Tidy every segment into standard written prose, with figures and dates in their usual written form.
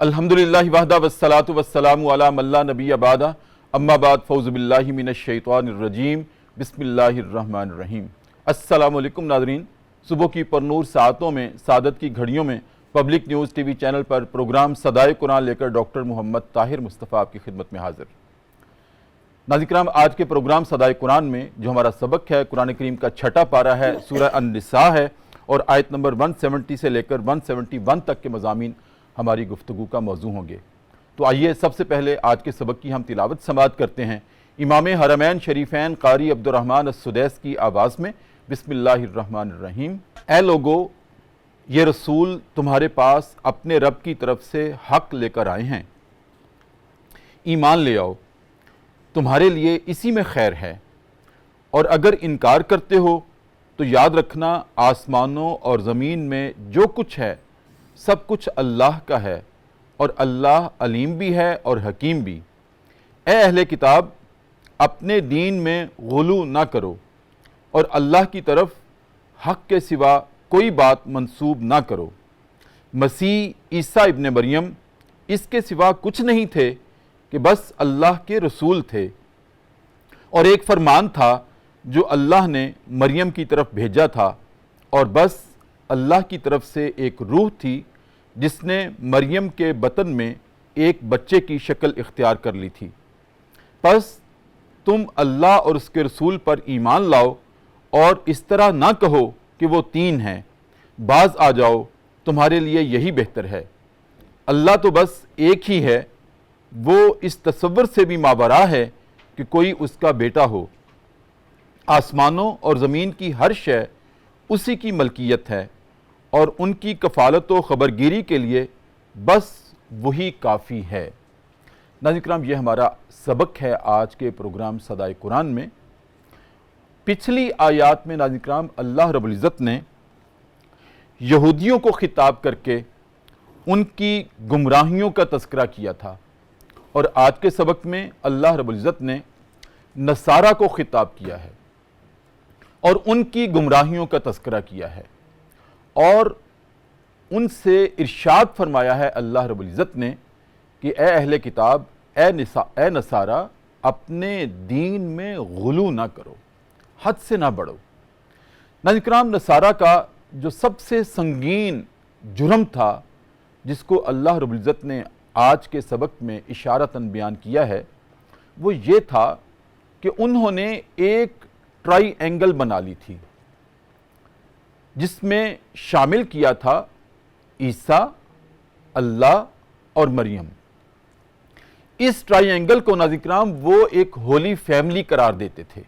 الحمدللہ وحدہ والصلاۃ والسلام علی من لا نبی بعدہ اما بعد فاعوذ باللہ من الشیطان الرجیم بسم اللہ الرحمن الرحیم۔ السلام علیکم ناظرین، صبح کی پرنور ساعتوں میں سعادت کی گھڑیوں میں پبلک نیوز ٹی وی چینل پر پروگرام صدائے قرآن لے کر ڈاکٹر محمد طاہر مصطفیٰ آپ کی خدمت میں حاضر۔ ناظرین کرام، آج کے پروگرام صدائے قرآن میں جو ہمارا سبق ہے قرآن کریم کا چھٹا پارہ ہے، سورہ النساء ہے اور آیت نمبر 170 سے لے کر 171 تک کے مضامین ہماری گفتگو کا موضوع ہوں گے۔ تو آئیے سب سے پہلے آج کے سبق کی ہم تلاوت سماعت کرتے ہیں امام حرمین شریفین قاری عبد الرحمن السدیس کی آواز میں۔ بسم اللہ الرحمن الرحیم۔ اے لوگو، یہ رسول تمہارے پاس اپنے رب کی طرف سے حق لے کر آئے ہیں، ایمان لے آؤ، تمہارے لیے اسی میں خیر ہے، اور اگر انکار کرتے ہو تو یاد رکھنا آسمانوں اور زمین میں جو کچھ ہے سب کچھ اللہ کا ہے، اور اللہ علیم بھی ہے اور حکیم بھی۔ اے اہل کتاب، اپنے دین میں غلو نہ کرو اور اللہ کی طرف حق کے سوا کوئی بات منسوب نہ کرو۔ مسیح عیسیٰ ابن مریم اس کے سوا کچھ نہیں تھے کہ بس اللہ کے رسول تھے، اور ایک فرمان تھا جو اللہ نے مریم کی طرف بھیجا تھا، اور بس اللہ کی طرف سے ایک روح تھی جس نے مریم کے بطن میں ایک بچے کی شکل اختیار کر لی تھی۔ پس تم اللہ اور اس کے رسول پر ایمان لاؤ اور اس طرح نہ کہو کہ وہ تین ہیں، باز آ جاؤ، تمہارے لیے یہی بہتر ہے۔ اللہ تو بس ایک ہی ہے، وہ اس تصور سے بھی ماوراء ہے کہ کوئی اس کا بیٹا ہو۔ آسمانوں اور زمین کی ہر شے اسی کی ملکیت ہے، اور ان کی کفالت و خبرگیری کے لیے بس وہی کافی ہے۔ ناظرین کرام، یہ ہمارا سبق ہے آج کے پروگرام صدائے قرآن میں۔ پچھلی آیات میں ناظرین کرام اللہ رب العزت نے یہودیوں کو خطاب کر کے ان کی گمراہیوں کا تذکرہ کیا تھا، اور آج کے سبق میں اللہ رب العزت نے نصارہ کو خطاب کیا ہے اور ان کی گمراہیوں کا تذکرہ کیا ہے، اور ان سے ارشاد فرمایا ہے اللہ رب العزت نے کہ اے اہل کتاب، اے نصارہ، اپنے دین میں غلو نہ کرو، حد سے نہ بڑھو۔ ناظرین کرام، نصارہ کا جو سب سے سنگین جرم تھا جس کو اللہ رب العزت نے آج کے سبق میں اشارتاً بیان کیا ہے، وہ یہ تھا کہ انہوں نے ایک ٹرائی اینگل بنا لی تھی جس میں شامل کیا تھا عیسیٰ، اللہ اور مریم۔ اس ٹرائی اینگل کو ناظرین کرام وہ ایک ہولی فیملی قرار دیتے تھے،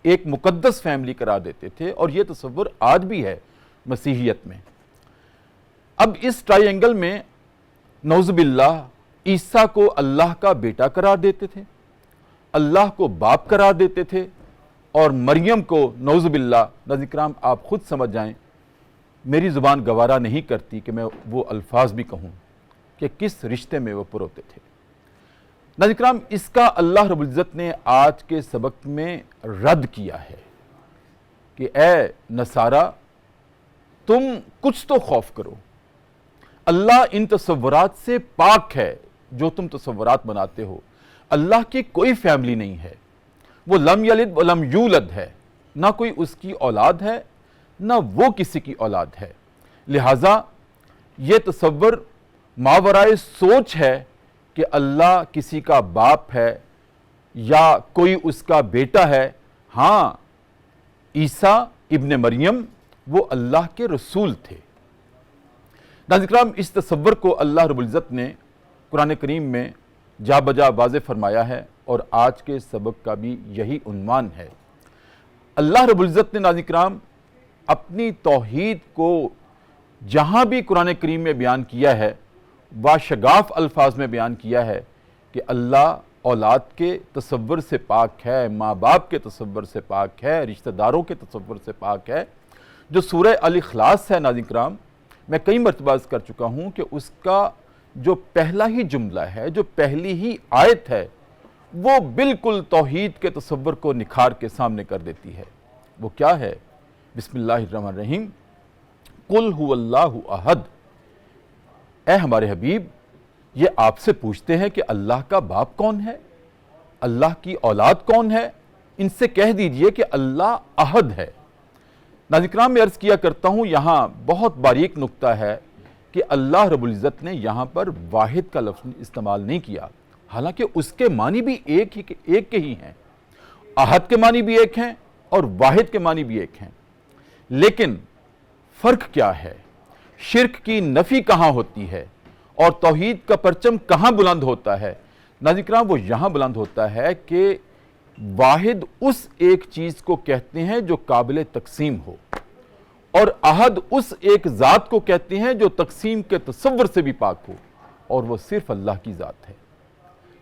ایک مقدس فیملی قرار دیتے تھے، اور یہ تصور آج بھی ہے مسیحیت میں۔ اب اس ٹرائی اینگل میں نعوذ باللہ عیسیٰ کو اللہ کا بیٹا قرار دیتے تھے، اللہ کو باپ قرار دیتے تھے، اور مریم کو نعوذ باللہ، ناظرین کرام آپ خود سمجھ جائیں، میری زبان گوارا نہیں کرتی کہ میں وہ الفاظ بھی کہوں کہ کس رشتے میں وہ پروتے تھے۔ ناظرین کرام، اس کا اللہ رب العزت نے آج کے سبق میں رد کیا ہے کہ اے نصارہ، تم کچھ تو خوف کرو، اللہ ان تصورات سے پاک ہے جو تم تصورات بناتے ہو۔ اللہ کی کوئی فیملی نہیں ہے، وہ لم یلد ولم یولد ہے، نہ کوئی اس کی اولاد ہے نہ وہ کسی کی اولاد ہے۔ لہٰذا یہ تصور ماورائے سوچ ہے کہ اللہ کسی کا باپ ہے یا کوئی اس کا بیٹا ہے۔ ہاں، عیسیٰ ابن مریم وہ اللہ کے رسول تھے۔ ناظرین کرام، اس تصور کو اللہ رب العزت نے قرآن کریم میں جا بجا واضح فرمایا ہے، اور آج کے سبق کا بھی یہی عنوان ہے۔ اللہ رب العزت نے ناظرین کرام اپنی توحید کو جہاں بھی قرآن کریم میں بیان کیا ہے، باشگاف الفاظ میں بیان کیا ہے کہ اللہ اولاد کے تصور سے پاک ہے، ماں باپ کے تصور سے پاک ہے، رشتہ داروں کے تصور سے پاک ہے۔ جو سورہ الاخلاص ہے ناظرین کرام، میں کئی مرتبہ عرض کر چکا ہوں کہ اس کا جو پہلا ہی جملہ ہے، جو پہلی ہی آیت ہے، وہ بالکل توحید کے تصور کو نکھار کے سامنے کر دیتی ہے۔ وہ کیا ہے؟ بسم اللہ الرحمن الرحیم۔ قل هو اللہ احد، اے ہمارے حبیب یہ آپ سے پوچھتے ہیں کہ اللہ کا باپ کون ہے، اللہ کی اولاد کون ہے، ان سے کہہ دیجئے کہ اللہ احد ہے۔ ناظرین کرام میں عرض کیا کرتا ہوں یہاں بہت باریک نکتہ ہے کہ اللہ رب العزت نے یہاں پر واحد کا لفظ استعمال نہیں کیا، حالانکہ اس کے معنی بھی ایک کے ہی ہیں، احد کے معنی بھی ایک ہیں اور واحد کے معنی بھی ایک ہیں، لیکن فرق کیا ہے؟ شرک کی نفی کہاں ہوتی ہے اور توحید کا پرچم کہاں بلند ہوتا ہے؟ ناظرین کرام وہ یہاں بلند ہوتا ہے کہ واحد اس ایک چیز کو کہتے ہیں جو قابل تقسیم ہو، اور احد اس ایک ذات کو کہتے ہیں جو تقسیم کے تصور سے بھی پاک ہو، اور وہ صرف اللہ کی ذات ہے۔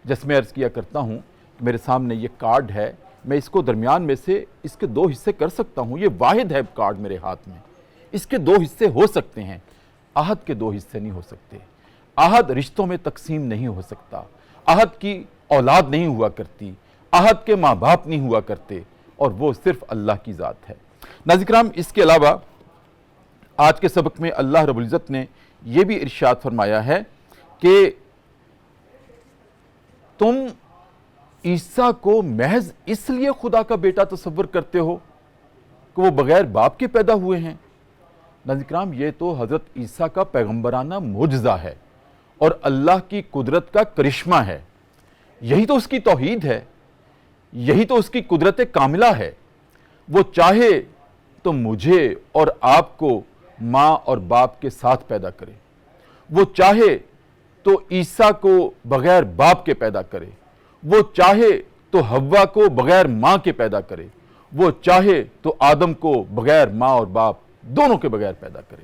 جیسے میں عرض کیا کرتا ہوں، میرے سامنے یہ کارڈ ہے، میں اس کو درمیان میں سے اس کے 2 حصے کر سکتا ہوں، یہ واحد ہے کارڈ میرے ہاتھ میں، اس کے 2 حصے ہو سکتے ہیں، احد کے 2 حصے نہیں ہو سکتے۔ احد رشتوں میں تقسیم نہیں ہو سکتا، احد کی اولاد نہیں ہوا کرتی، احد کے ماں باپ نہیں ہوا کرتے، اور وہ صرف اللہ کی ذات ہے۔ ناظرین کرام اس کے علاوہ آج کے سبق میں اللہ رب العزت نے یہ بھی ارشاد فرمایا ہے کہ تم عیسیٰ کو محض اس لیے خدا کا بیٹا تصور کرتے ہو کہ وہ بغیر باپ کے پیدا ہوئے ہیں۔ ناظرین کرام یہ تو حضرت عیسیٰ کا پیغمبرانہ معجزہ ہے اور اللہ کی قدرت کا کرشمہ ہے، یہی تو اس کی توحید ہے، یہی تو اس کی قدرت کاملہ ہے۔ وہ چاہے تو مجھے اور آپ کو ماں اور باپ کے ساتھ پیدا کرے، وہ چاہے تو عیسیٰ کو بغیر باپ کے پیدا کرے، وہ چاہے تو حوا کو بغیر ماں کے پیدا کرے، وہ چاہے تو آدم کو بغیر ماں اور باپ دونوں کے بغیر پیدا کرے،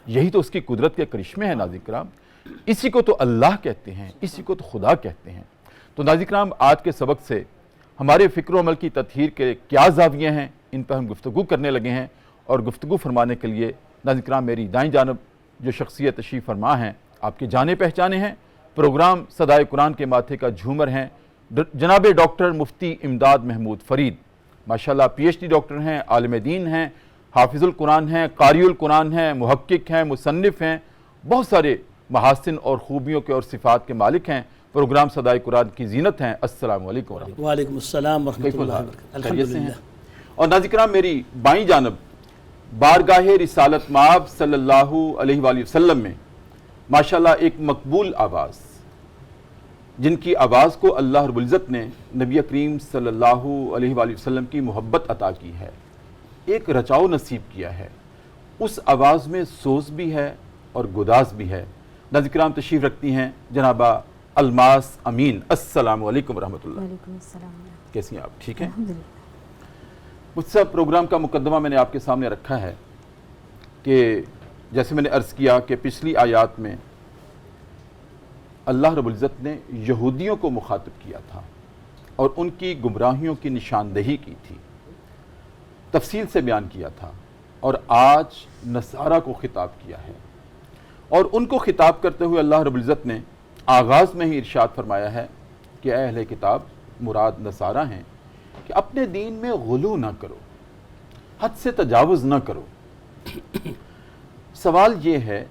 یہی تو اس کی قدرت کے کرشمے ہیں۔ ناظرین کرام اسی کو تو اللہ کہتے ہیں، اسی کو تو خدا کہتے ہیں۔ تو ناظرین کرام آج کے سبق سے ہمارے فکر و عمل کی تطہیر کے کیا زاویے ہیں، ان پر ہم گفتگو کرنے لگے ہیں، اور گفتگو فرمانے کے لیے ناظرین کرام میری دائیں جانب جو شخصیت تشریف فرما ہیں، آپ کے جانے پہچانے ہیں، پروگرام صدائے قرآن کے ماتھے کا جھومر ہیں، جناب ڈاکٹر مفتی امداد محمود فرید، ماشاءاللہ پی ایچ ڈی ڈاکٹر ہیں، عالم دین ہیں، حافظ القرآن ہیں، قاری القرآن ہیں، محقق ہیں، مصنف ہیں، بہت سارے محاسن اور خوبیوں کے اور صفات کے مالک ہیں۔ پروگرام صدائے قرآن کی زینت ہیں۔ السلام علیکم ورحمۃ اللہ۔ وعلیکم السلام ورحمۃ اللہ وبرکاتہ۔ الحمدللہ۔ اور ناظرین کرام میری بائیں جانب بارگاہ رسالت مآب صلی اللہ علیہ وآلہ وسلم میں ماشاءاللہ ایک مقبول آواز، جن کی آواز کو اللہ رب العزت نے نبی کریم صلی اللہ علیہ وآلہ وسلم کی محبت عطا کی ہے، ایک رچاؤ نصیب کیا ہے، اس آواز میں سوز بھی ہے اور گداز بھی ہے۔ ناظرین کرام تشریف رکھتی ہیں جنابہ الماس امین۔ السلام علیکم ورحمۃ اللہ۔ وعلیکم السلام۔ کیسی ہیں آپ؟ ٹھیک ہیں؟ الحمدللہ۔ مجھ سے پروگرام کا مقدمہ میں نے آپ کے سامنے رکھا ہے کہ جیسے میں نے عرض کیا کہ پچھلی آیات میں اللہ رب العزت نے یہودیوں کو مخاطب کیا تھا اور ان کی گمراہیوں کی نشاندہی کی تھی، تفصیل سے بیان کیا تھا، اور آج نصارہ کو خطاب کیا ہے، اور ان کو خطاب کرتے ہوئے اللہ رب العزت نے آغاز میں ہی ارشاد فرمایا ہے کہ اے اہل کتاب، مراد نصارہ ہیں، کہ اپنے دین میں غلو نہ کرو، حد سے تجاوز نہ کرو۔ سوال یہ ہے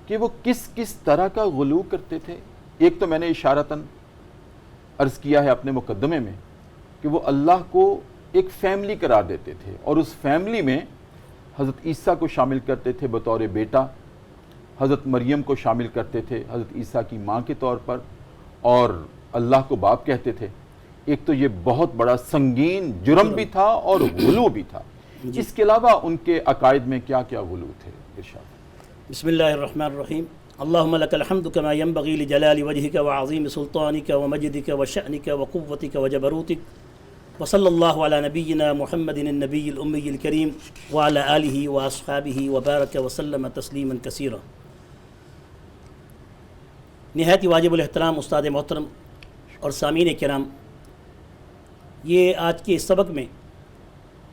کہ وہ کس کس طرح کا غلو کرتے تھے؟ ایک تو میں نے اشارتاً عرض کیا ہے اپنے مقدمے میں کہ وہ اللہ کو ایک فیملی قرار دیتے تھے، اور اس فیملی میں حضرت عیسیٰ کو شامل کرتے تھے بطور بیٹا، حضرت مریم کو شامل کرتے تھے حضرت عیسیٰ کی ماں کے طور پر، اور اللہ کو باپ کہتے تھے۔ ایک تو یہ بہت بڑا سنگین جرم بھی تھا اور غلو بھی تھا۔ اس کے علاوہ ان کے عقائد میں کیا کیا غلو تھے؟ ارشاد۔ بسم اللہ الرحمن الرحیم۔ اللہم لک الحمد کما ینبغی لجلال وجہک وعظیم سلطانک ومجدک وشأنک وقوتک وجبروتک، وصلی اللہ علی نبینا محمد النبی الامی الکریم وعلی آلہ واصحابہ وبارک وسلم تسلیما کثیرا۔ نہایت واجب الاحترام استاد محترم اور سامعین کرام، یہ آج کے اس سبق میں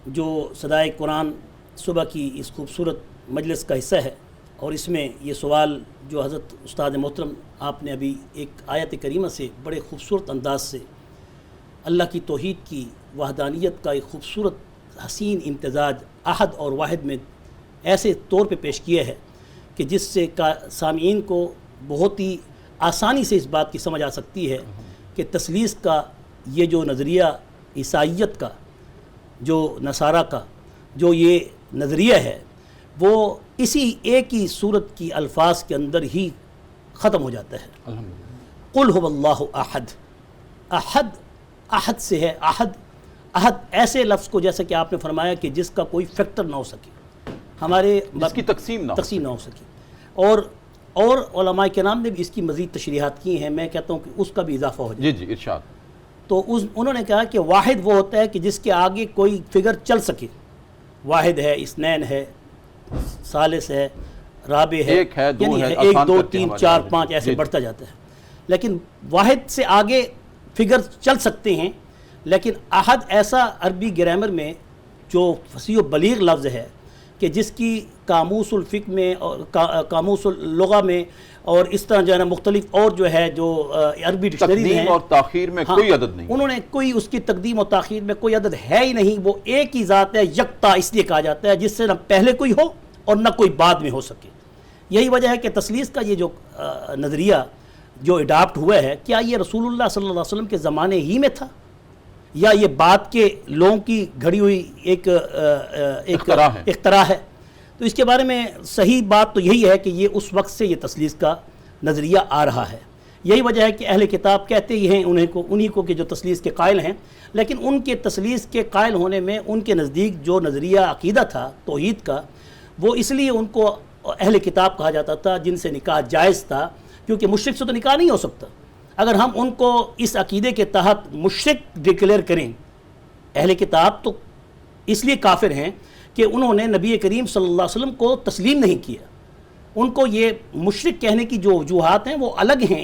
جو صدائے قرآن صبح کی اس خوبصورت مجلس کا حصہ ہے، اور اس میں یہ سوال جو حضرت استاد محترم آپ نے ابھی ایک آیت کریمہ سے بڑے خوبصورت انداز سے اللہ کی توحید کی وحدانیت کا ایک خوبصورت حسین امتزاج احد اور واحد میں ایسے طور پہ پیش کیا ہے کہ جس سے سامعین کو بہت ہی آسانی سے اس بات کی سمجھ آ سکتی ہے کہ تثلیث کا یہ جو نظریہ عیسائیت کا، جو نصارہ کا جو یہ نظریہ ہے، وہ اسی ایک ہی صورت کی الفاظ کے اندر ہی ختم ہو جاتا ہے۔ قل هو اللہ احد، احد احد سے ہے، احد احد ایسے لفظ کو جیسا کہ آپ نے فرمایا کہ جس کا کوئی فیکٹر نہ ہو سکے، ہمارے جس کی تقسیم نہ ہو سکے، اور علماء کرام نے بھی اس کی مزید تشریحات کی ہیں، میں کہتا ہوں کہ اس کا بھی اضافہ ہو جائے۔ جی ارشاد۔ تو انہوں نے کہا کہ واحد وہ ہوتا ہے کہ جس کے آگے کوئی فگر چل سکے، واحد ہے، اثنین ہے، ثالث ہے، رابع ہے، ایک ہے، دو ہے، ایک آسان دو کرتے ہیں تین ہمارے چار والے۔ پانچ ایسے جی۔ بڑھتا جاتا ہے۔ لیکن واحد سے آگے فگر چل سکتے ہیں، لیکن احد ایسا عربی گرامر میں جو فصیح و بلیغ لفظ ہے کہ جس کی قاموس الفقہ میں اور قاموس اللغہ میں اور اس طرح جو ہے نا مختلف اور جو ہے جو عربی ڈکشنریز ہیں، تقدیم اور تاخیر میں کوئی عدد نہیں، انہوں نے کوئی اس کی تقدیم و تاخیر میں کوئی عدد ہے ہی نہیں، وہ ایک ہی ذات ہے، یکتا اس لیے کہا جاتا ہے جس سے نہ پہلے کوئی ہو اور نہ کوئی بعد میں ہو سکے۔ یہی وجہ ہے کہ تثلیث کا یہ جو نظریہ جو اڈاپٹ ہوا ہے، کیا یہ رسول اللہ صلی اللہ علیہ وسلم کے زمانے ہی میں تھا، یا یہ بعد کے لوگوں کی گھڑی ہوئی ایک اختراع ہے؟ تو اس کے بارے میں صحیح بات تو یہی ہے کہ یہ اس وقت سے یہ تثلیث کا نظریہ آ رہا ہے۔ یہی وجہ ہے کہ اہل کتاب کہتے ہی ہیں انہی کو کہ جو تثلیث کے قائل ہیں، لیکن ان کے تثلیث کے قائل ہونے میں ان کے نزدیک جو نظریہ عقیدہ تھا توحید کا، وہ اس لیے ان کو اہل کتاب کہا جاتا تھا جن سے نکاح جائز تھا، کیونکہ مشرک سے تو نکاح نہیں ہو سکتا۔ اگر ہم ان کو اس عقیدے کے تحت مشرک ڈکلیئر کریں، اہل کتاب تو اس لیے کافر ہیں کہ انہوں نے نبی کریم صلی اللہ علیہ وسلم کو تسلیم نہیں کیا۔ ان کو یہ مشرک کہنے کی جو وجوہات ہیں وہ الگ ہیں،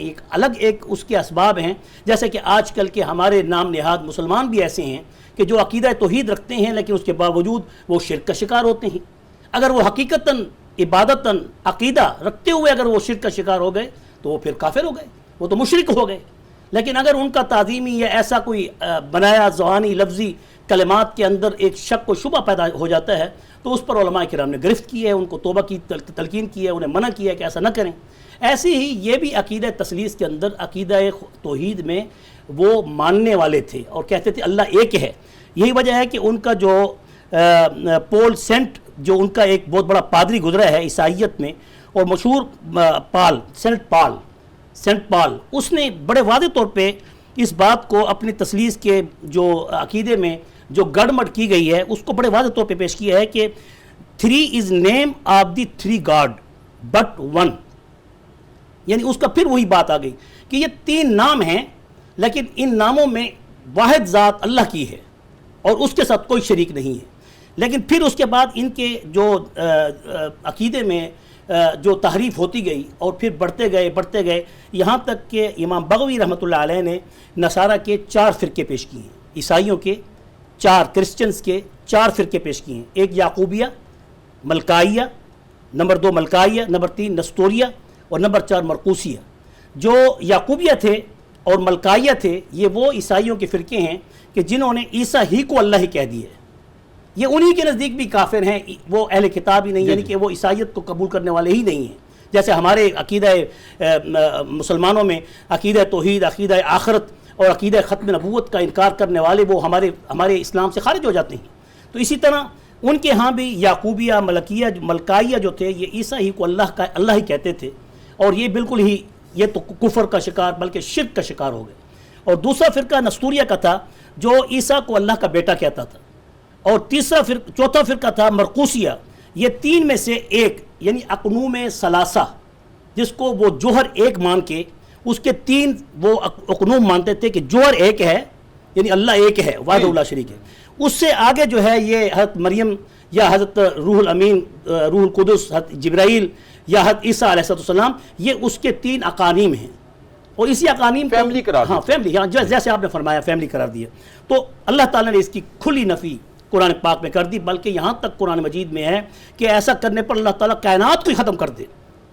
ایک اس کے اسباب ہیں، جیسے کہ آج کل کے ہمارے نام نہاد مسلمان بھی ایسے ہیں کہ جو عقیدہ توحید رکھتے ہیں لیکن اس کے باوجود وہ شرک کا شکار ہوتے ہیں۔ اگر وہ حقیقتاً عبادتاً عقیدہ رکھتے ہوئے اگر وہ شرک کا شکار ہو گئے تو وہ پھر کافر ہو گئے، وہ تو مشرک ہو گئے۔ لیکن اگر ان کا تعظیمی یا ایسا کوئی بنایا ذہانی لفظی کلمات کے اندر ایک شک و شبہ پیدا ہو جاتا ہے تو اس پر علماء کرام نے گرفت کی ہے، ان کو توبہ کی تلقین کی ہے، انہیں منع کیا ہے کہ ایسا نہ کریں۔ ایسے ہی یہ بھی عقیدہ تثلیث کے اندر عقیدہ توحید میں وہ ماننے والے تھے اور کہتے تھے اللہ ایک ہے۔ یہی وجہ ہے کہ ان کا جو پول سینٹ جو ان کا ایک بہت بڑا پادری گزرا ہے عیسائیت میں اور مشہور سینٹ پال، اس نے بڑے واضح طور پہ اس بات کو اپنی تثلیث کے جو عقیدے میں جو گڑمڑ کی گئی ہے اس کو بڑے واضح طور پہ پیش کیا ہے کہ 3 is name of the 3 God but 1، یعنی اس کا پھر وہی بات آ گئی کہ یہ 3 نام ہیں لیکن ان ناموں میں واحد ذات اللہ کی ہے اور اس کے ساتھ کوئی شریک نہیں ہے۔ لیکن پھر اس کے بعد ان کے جو عقیدے میں جو تحریف ہوتی گئی اور پھر بڑھتے گئے یہاں تک کہ امام بغوی رحمۃ اللہ علیہ نے نصارہ کے 4 فرقے پیش کیے ہیں، عیسائیوں کے 4، کرسچنز کے 4 فرقے پیش کیے ہیں۔ ایک یعقوبیہ، ملکائیہ، نمبر 2 ملکائیہ، نمبر 3 نستوریہ اور نمبر 4 مرقوسیہ۔ جو یعقوبیہ تھے اور ملکائیہ تھے یہ وہ عیسائیوں کے فرقے ہیں کہ جنہوں نے عیسیٰ ہی کو اللہ ہی کہہ دیا ہے۔ یہ انہی کے نزدیک بھی کافر ہیں، وہ اہل کتاب ہی نہیں، یعنی کہ وہ عیسائیت کو قبول کرنے والے ہی نہیں ہیں۔ جیسے ہمارے عقیدہ مسلمانوں میں عقیدہ توحید، عقیدہ آخرت اور عقیدہ ختم نبوت کا انکار کرنے والے وہ ہمارے اسلام سے خارج ہو جاتے ہیں، تو اسی طرح ان کے ہاں بھی یعقوبیہ، ملکائیہ جو تھے یہ عیسیٰ ہی کو اللہ ہی کہتے تھے، اور یہ بالکل ہی یہ تو کفر کا شکار بلکہ شرک کا شکار ہو گئے۔ اور دوسرا فرقہ نستوریہ کا تھا جو عیسیٰ کو اللہ کا بیٹا کہتا تھا، اور چوتھا فرقہ تھا مرقوسیہ۔ یہ 3 میں سے ایک یعنی اقنوم ثلاثہ، جس کو وہ جوہر ایک مان کے اس کے 3 وہ اقنوم مانتے تھے کہ جوہر ایک ہے یعنی اللہ ایک ہے، وحدہ لا شریک ہے۔ اس سے آگے جو ہے یہ حضرت مریم یا حضرت روح الامین، روح القدس، حضرت جبرائیل یا حضرت عیسیٰ علیہ السلام، یہ اس کے 3 اقانیم ہیں، اور اسی اقانیم کو فیملی قرار دیا۔ فیملی، جیسے آپ نے فرمایا فیملی قرار دیا۔ تو اللہ تعالیٰ نے اس کی کھلی نفی قرآن پاک میں کر دی، بلکہ یہاں تک قرآن مجید میں ہے کہ ایسا کرنے پر اللہ تعالیٰ کائنات کو ہی ختم کر دے۔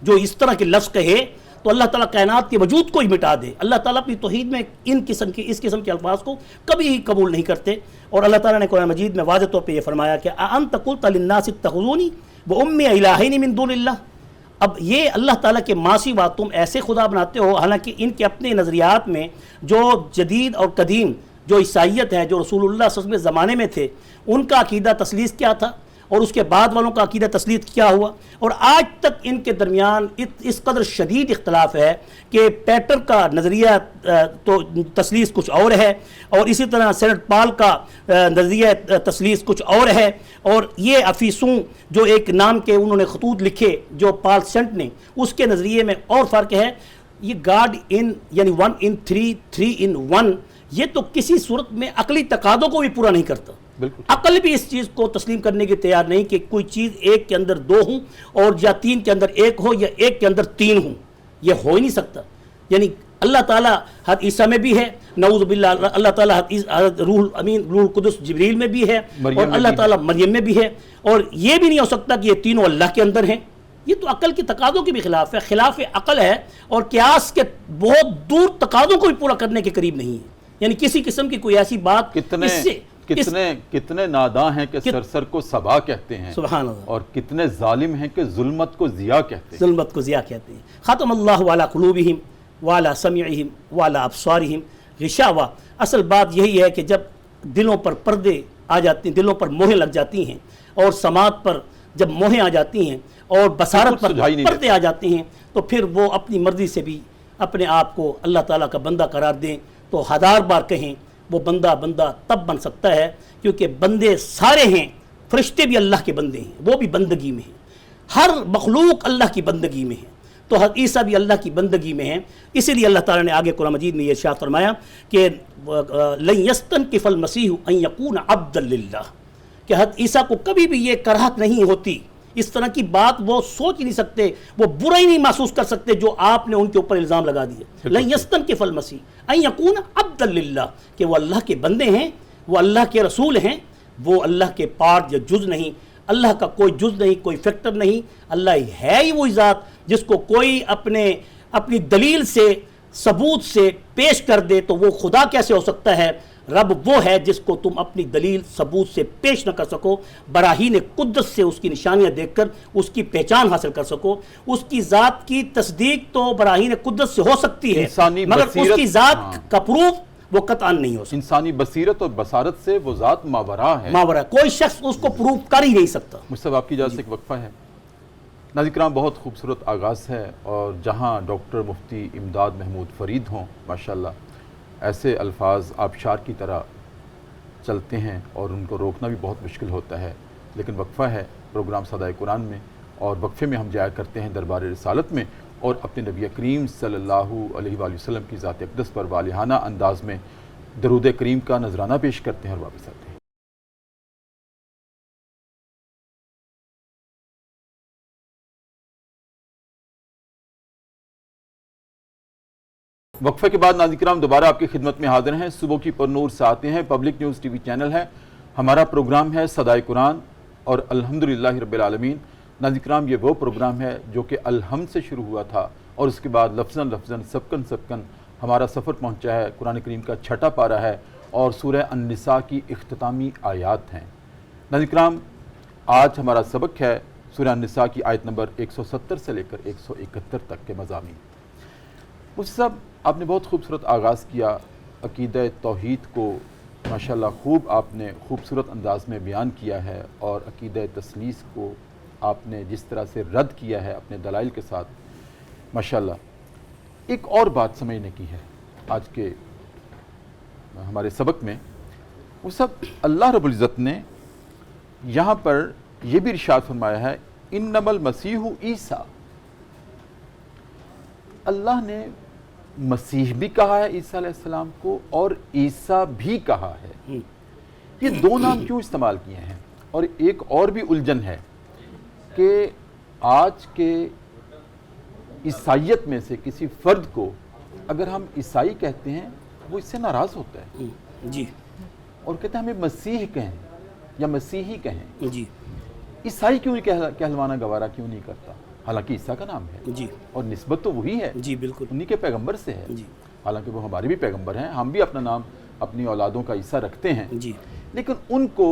جو اس طرح کے لفظ کہے تو اللہ تعالیٰ کائنات کے وجود کو ہی مٹا دے۔ اللہ تعالیٰ اپنی توحید میں اس قسم کے الفاظ کو کبھی ہی قبول نہیں کرتے، اور اللہ تعالیٰ نے قرآن مجید میں واضح طور پہ یہ فرمایا کہ اَأَنْتَ قُلْتَ لِلنَّاسِ اتَّخِذُونِي وَأُمِّيَ إِلَٰهَيْنِ مِن دُونِ اللَّهِ، اب یہ اللہ تعالیٰ کے ماں سوا تم ایسے خدا بناتے ہو، حالانکہ ان کے اپنے نظریات میں جو جدید اور قدیم جو عیسائیت ہے، جو رسول اللہ صلی اللہ علیہ وسلم کے زمانے میں تھے، ان کا عقیدہ تثلیث کیا تھا اور اس کے بعد والوں کا عقیدہ تثلیث کیا ہوا، اور آج تک ان کے درمیان اس قدر شدید اختلاف ہے کہ پیٹر کا نظریہ تو تثلیث کچھ اور ہے، اور اسی طرح سینٹ پال کا نظریہ تثلیث کچھ اور ہے، اور یہ افیسوں جو ایک نام کے انہوں نے خطوط لکھے جو پال سینٹ نے، اس کے نظریے میں اور فرق ہے۔ یہ گاڈ ان یعنی 1 in 3 3 in 1 یہ تو کسی صورت میں عقلی تقاضوں کو بھی پورا نہیں کرتا۔ عقل بھی اس چیز کو تسلیم کرنے کے تیار نہیں کہ کوئی چیز ایک کے اندر 2 ہوں اور یا 3 کے اندر 1 ہو یا 1 کے اندر 3 ہوں، یہ ہو ہی نہیں سکتا۔ یعنی اللہ تعالیٰ حضرت عیسیٰ میں بھی ہے، نعوذ باللہ اللہ تعالیٰ حضرت روح الامین روح القدس جبریل میں بھی ہے، اور اللہ تعالیٰ مریم میں بھی ہے، اور یہ بھی نہیں ہو سکتا کہ یہ تینوں اللہ کے اندر ہیں۔ یہ تو عقل کے تقاضوں کے بھی خلاف ہے، خلاف عقل ہے، اور قیاس کے بہت دور تقاضوں کو بھی پورا کرنے کے قریب نہیں ہے۔ یعنی کسی قسم کی کوئی ایسی بات کتنے ناداں ہیں کہ سرسر کو صبا کہتے ہیں، سبحان اللہ، اور کتنے ظالم ہیں کہ ظلمت کو ضیاء کہتے ہیں، ظلمت کو ضیاء کہتے ہیں۔ ختم اللہ علی قلوبہم وعلی سمعہم وعلی ابصارہم غشاوہ۔ اصل بات یہی ہے کہ جب دلوں پر پردے آ جاتے ہیں، دلوں پر موہیں لگ جاتی ہیں، اور سماعت پر جب موہیں آ جاتی ہیں اور بصارت پر پردے آ جاتے ہیں، تو پھر وہ اپنی مرضی سے بھی اپنے آپ کو اللہ تعالیٰ کا بندہ قرار دیں تو 1000 بار کہیں وہ بندہ تب بن سکتا ہے، کیونکہ بندے سارے ہیں، فرشتے بھی اللہ کے بندے ہیں، وہ بھی بندگی میں ہیں، ہر مخلوق اللہ کی بندگی میں ہے، تو حضرت عیسیٰ بھی اللہ کی بندگی میں ہیں۔ اسی لیے اللہ تعالیٰ نے آگے قرآن مجید میں یہ ارشاد فرمایا کہ لن یستنکف المسیح ان یکون عبدا للہ، کہ حضرت عیسیٰ کو کبھی بھی یہ کراہت نہیں ہوتی، اس طرح کی بات وہ سوچ ہی نہیں سکتے، وہ برا ہی نہیں محسوس کر سکتے جو آپ نے ان کے اوپر الزام لگا دیے۔ لن یستنکف المسیح ان یکون عبدا للہ، کہ وہ اللہ کے بندے ہیں، وہ اللہ کے رسول ہیں، وہ اللہ کے پارٹ یا جز نہیں، اللہ کا کوئی جز نہیں، کوئی فیکٹر نہیں، اللہ ہے ہی وہی ذات جس کو کوئی اپنی دلیل سے ثبوت سے پیش کر دے تو وہ خدا کیسے ہو سکتا ہے؟ رب وہ ہے جس کو تم اپنی دلیل ثبوت سے پیش نہ کر سکو، براہین قدرت سے اس کی نشانیاں دیکھ کر اس کی پہچان حاصل کر سکو۔ اس کی ذات کی تصدیق تو براہین قدرت سے ہو سکتی ہے، مگر اس کی ذات کا پروف وہ قطعاً نہیں ہو سکتا۔ انسانی بصیرت اور بصارت سے وہ ذات ماورا ہے، ماورا، کوئی شخص اس کو پروف کر ہی نہیں سکتا۔ مجھ آپ کی اجازت سے ایک وقفہ ہے۔ ناظرین کرام، بہت خوبصورت آغاز ہے، اور جہاں ڈاکٹر مفتی امداد محمود فرید ہوں، ماشاءاللہ ایسے الفاظ آبشار کی طرح چلتے ہیں اور ان کو روکنا بھی بہت مشکل ہوتا ہے، لیکن وقفہ ہے پروگرام صدائے قرآن میں، اور وقفے میں ہم جایا کرتے ہیں دربار رسالت میں، اور اپنے نبی کریم صلی اللہ علیہ وآلہ وسلم کی ذات اقدس پر والہانہ انداز میں درود کریم کا نذرانہ پیش کرتے ہیں اور واپس آتے ہیں۔ وقفے کے بعد ناظرین کرام دوبارہ آپ کی خدمت میں حاضر ہیں۔ صبح کی پر نور سے آتے ہیں، پبلک نیوز ٹی وی چینل ہے، ہمارا پروگرام ہے صدائے قرآن، اور الحمدللہ رب العالمین۔ ناظرین کرام، یہ وہ پروگرام ہے جو کہ الحمد سے شروع ہوا تھا، اور اس کے بعد لفظاً سبکن ہمارا سفر پہنچا ہے، قرآن کریم کا 6واں پارہ ہے، اور سورہ النساء کی اختتامی آیات ہیں۔ ناظرین کرام، آج ہمارا سبق ہے سورہ النساء کی آیت نمبر 170 سے لے کر 171 تک کے مضامین۔ مفتی صاحب، آپ نے بہت خوبصورت آغاز کیا، عقیدہ توحید کو ماشاءاللہ خوب آپ نے خوبصورت انداز میں بیان کیا ہے، اور عقیدہ تثلیث کو آپ نے جس طرح سے رد کیا ہے اپنے دلائل کے ساتھ، ماشاءاللہ۔ ایک اور بات سمجھنے کی ہے آج کے ہمارے سبق میں، وہ سب اللہ رب العزت نے یہاں پر یہ بھی ارشاد فرمایا ہے، انما المسیح عیسیٰ، اللہ نے مسیح بھی کہا ہے عیسیٰ علیہ السلام کو، اور عیسیٰ بھی کہا ہے۔ یہ دو نام کیوں استعمال کیے ہیں؟ اور ایک اور بھی الجھن ہے کہ آج کے عیسائیت میں سے کسی فرد کو اگر ہم عیسائی کہتے ہیں وہ اس سے ناراض ہوتا ہے جی، اور کہتے ہیں ہمیں مسیح کہیں یا مسیحی کہیں۔ جی، عیسائی کیوں کہلوانا گوارا کیوں نہیں کرتا؟ حالانکہ عیسیٰ کا نام ہے، جی، اور نسبت تو وہی ہے، جی بالکل، انہی کے پیغمبر سے ہے، جی، حالانکہ وہ ہمارے بھی پیغمبر ہیں، ہم بھی اپنا نام اپنی اولادوں کا عیسیٰ رکھتے ہیں، جی، لیکن ان کو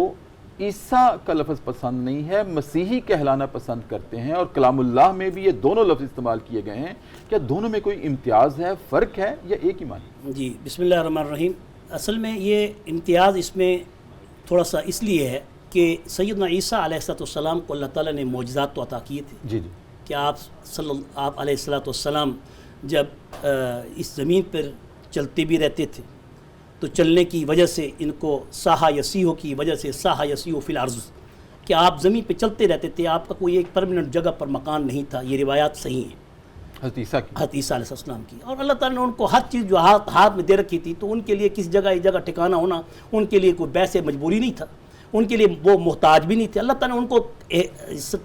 عیسیٰ کا لفظ پسند نہیں ہے، مسیحی کہلانا پسند کرتے ہیں، اور کلام اللہ میں بھی یہ دونوں لفظ استعمال کیے گئے ہیں، کیا دونوں میں کوئی امتیاز ہے، فرق ہے، یا ایک ہی معنی؟ جی بسم اللہ الرحمن الرحیم. اصل میں یہ امتیاز اس میں تھوڑا سا اس لیے ہے کہ سیدنا عیسیٰ علیہ السلام کو اللہ تعالیٰ نے معجزات تو عطا کیے تھے جی جی کہ آپ علیہ السلام جب اس زمین پر چلتے بھی رہتے تھے تو چلنے کی وجہ سے ان کو ساحہ یسیح کی وجہ سے ساحہ یسیح فی الارض، کہ آپ زمین پہ چلتے رہتے تھے، آپ کا کوئی ایک پرماننٹ جگہ پر مکان نہیں تھا. یہ روایات صحیح ہیں حضرت عیسیٰ کی. حضرت عیسیٰ علیہ السلام کی. اور اللہ تعالیٰ نے ان کو ہر چیز جو ہاتھ میں دے رکھی تھی، تو ان کے لیے کس جگہ ایک جگہ ٹھکانا ہونا ان کے لیے کوئی بحث مجبوری نہیں تھا، ان کے لیے وہ محتاج بھی نہیں تھے. اللہ تعالیٰ نے ان کو